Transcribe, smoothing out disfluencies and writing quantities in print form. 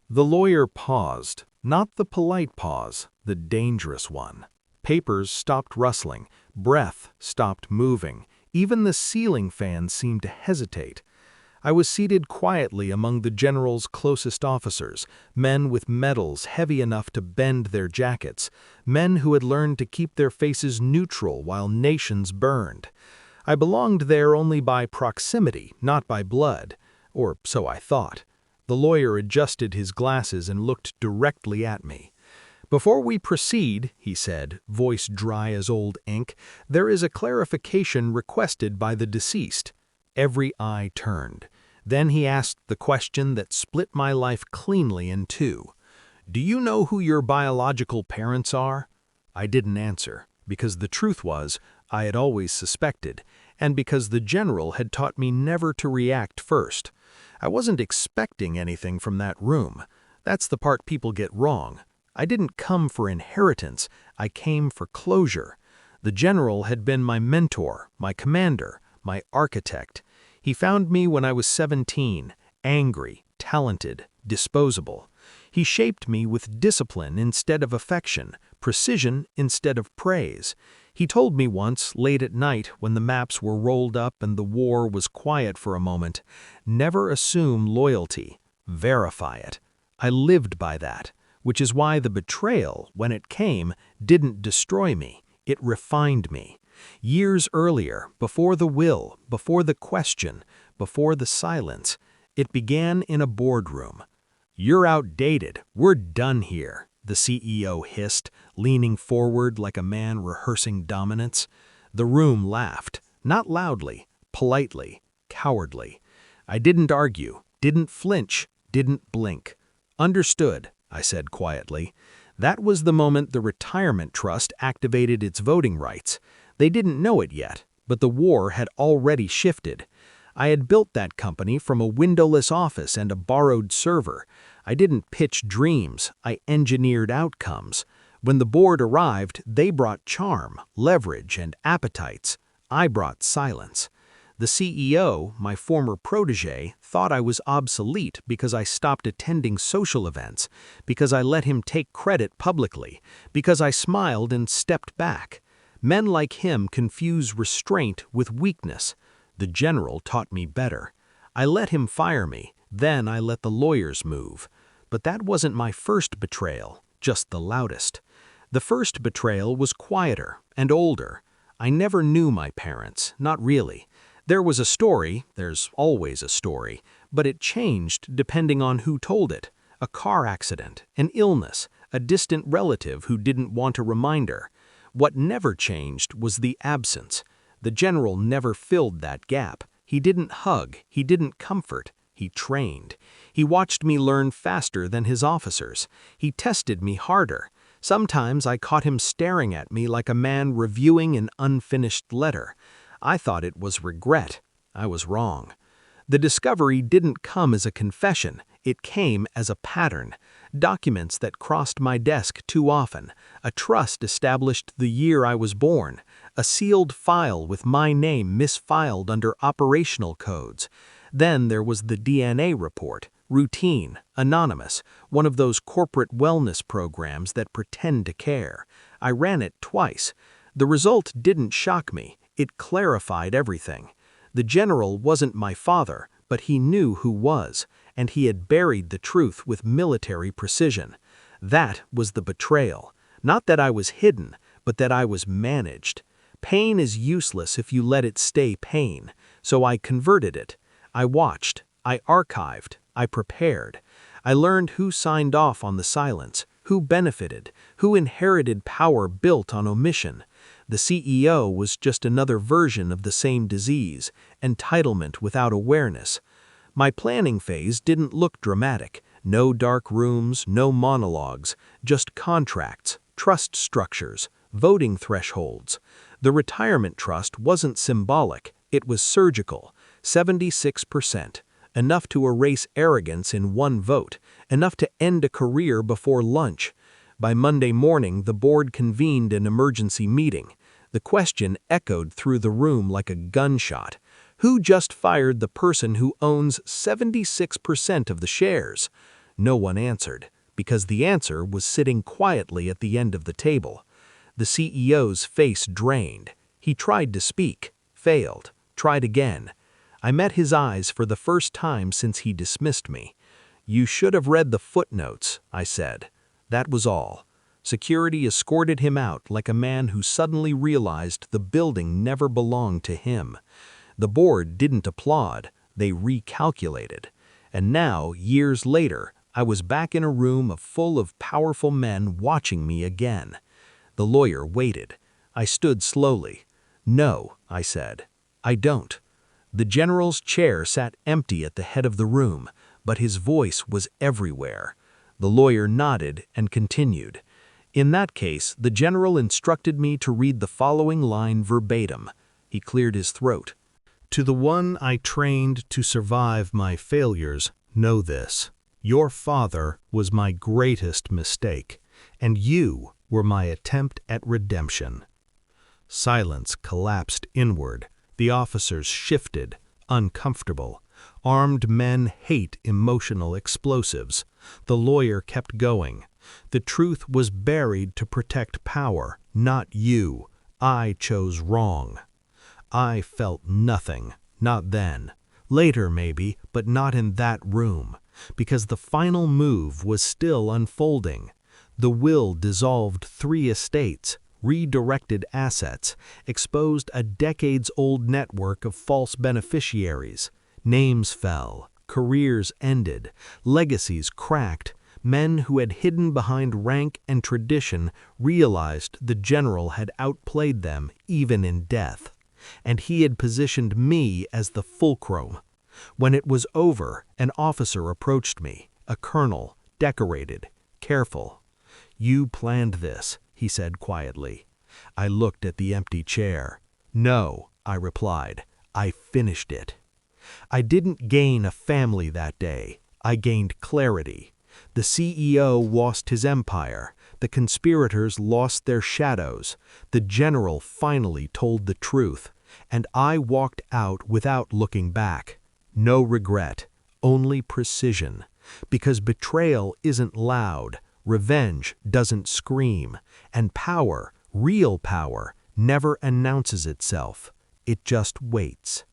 The lawyer paused, not the polite pause, the dangerous one. Papers stopped rustling, breath stopped moving, even the ceiling fan seemed to hesitate. I was seated quietly among the general's closest officers, men with medals heavy enough to bend their jackets, men who had learned to keep their faces neutral while nations burned. I belonged there only by proximity, not by blood, or so I thought. The lawyer adjusted his glasses and looked directly at me. "Before we proceed," he said, voice dry as old ink, "there is a clarification requested by the deceased." Every eye turned. Then he asked the question that split my life cleanly in two. "Do you know who your biological parents are?" I didn't answer, because the truth was, I had always suspected, and because the general had taught me never to react first. I wasn't expecting anything from that room. That's the part people get wrong. I didn't come for inheritance, I came for closure. The general had been my mentor, my commander, my architect. He found me when I was 17, angry, talented, disposable. He shaped me with discipline instead of affection, precision instead of praise. He told me once, late at night, when the maps were rolled up and the war was quiet for a moment, "Never assume loyalty, verify it." I lived by that, which is why the betrayal, when it came, didn't destroy me, it refined me. Years earlier, before the will, before the question, before the silence, it began in a boardroom. "You're outdated, we're done here," the CEO hissed, leaning forward like a man rehearsing dominance. The room laughed, not loudly, politely, cowardly. I didn't argue, didn't flinch, didn't blink. "Understood," I said quietly. That was the moment the retirement trust activated its voting rights. They didn't know it yet, but the war had already shifted. I had built that company from a windowless office and a borrowed server. I didn't pitch dreams, I engineered outcomes. When the board arrived, they brought charm, leverage, and appetites. I brought silence. The CEO, my former protege, thought I was obsolete because I stopped attending social events, because I let him take credit publicly, because I smiled and stepped back. Men like him confuse restraint with weakness. The general taught me better. I let him fire me, then I let the lawyers move. But that wasn't my first betrayal, just the loudest. The first betrayal was quieter and older. I never knew my parents, not really. There was a story, there's always a story, but it changed depending on who told it. A car accident, an illness, a distant relative who didn't want a reminder. What never changed was the absence. The general never filled that gap. He didn't hug, he didn't comfort, he trained. He watched me learn faster than his officers. He tested me harder. Sometimes I caught him staring at me like a man reviewing an unfinished letter. I thought it was regret. I was wrong. The discovery didn't come as a confession, it came as a pattern. Documents that crossed my desk too often, a trust established the year I was born, a sealed file with my name misfiled under operational codes. Then there was the DNA report, routine, anonymous, one of those corporate wellness programs that pretend to care. I ran it twice. The result didn't shock me. It clarified everything. The general wasn't my father, but he knew who was, and he had buried the truth with military precision. That was the betrayal. Not that I was hidden, but that I was managed. Pain is useless if you let it stay pain, so I converted it. I watched, I archived, I prepared. I learned who signed off on the silence, who benefited, who inherited power built on omission. The CEO was just another version of the same disease, entitlement without awareness. My planning phase didn't look dramatic. No dark rooms, no monologues, just contracts, trust structures, voting thresholds. The retirement trust wasn't symbolic, it was surgical. 76%. Enough to erase arrogance in one vote, enough to end a career before lunch. By Monday morning, the board convened an emergency meeting. The question echoed through the room like a gunshot. Who just fired the person who owns 76% of the shares? No one answered, because the answer was sitting quietly at the end of the table. The CEO's face drained. He tried to speak, failed, tried again. I met his eyes for the first time since he dismissed me. "You should have read the footnotes," I said. That was all. Security escorted him out like a man who suddenly realized the building never belonged to him. The board didn't applaud, they recalculated. And now, years later, I was back in a room full of powerful men watching me again. The lawyer waited. I stood slowly. "No," I said. "I don't." The general's chair sat empty at the head of the room, but his voice was everywhere. The lawyer nodded and continued. "In that case, the general instructed me to read the following line verbatim." He cleared his throat. "To the one I trained to survive my failures, know this. Your father was my greatest mistake, and you were my attempt at redemption." Silence collapsed inward. The officers shifted, uncomfortable. Armed men hate emotional explosives. The lawyer kept going. "The truth was buried to protect power, not you. I chose wrong." I felt nothing, not then. Later maybe, but not in that room, because the final move was still unfolding. The will dissolved 3 estates, redirected assets, exposed a decades-old network of false beneficiaries. Names fell, careers ended, legacies cracked. Men who had hidden behind rank and tradition realized the general had outplayed them even in death. And he had positioned me as the fulcrum. When it was over, an officer approached me, a colonel, decorated, careful. "You planned this," he said quietly. I looked at the empty chair. "No," I replied, "I finished it." I didn't gain a family that day. I gained clarity. The CEO lost his empire. The conspirators lost their shadows. The general finally told the truth. And I walked out without looking back. No regret, only precision. Because betrayal isn't loud, revenge doesn't scream, and power, real power, never announces itself. It just waits.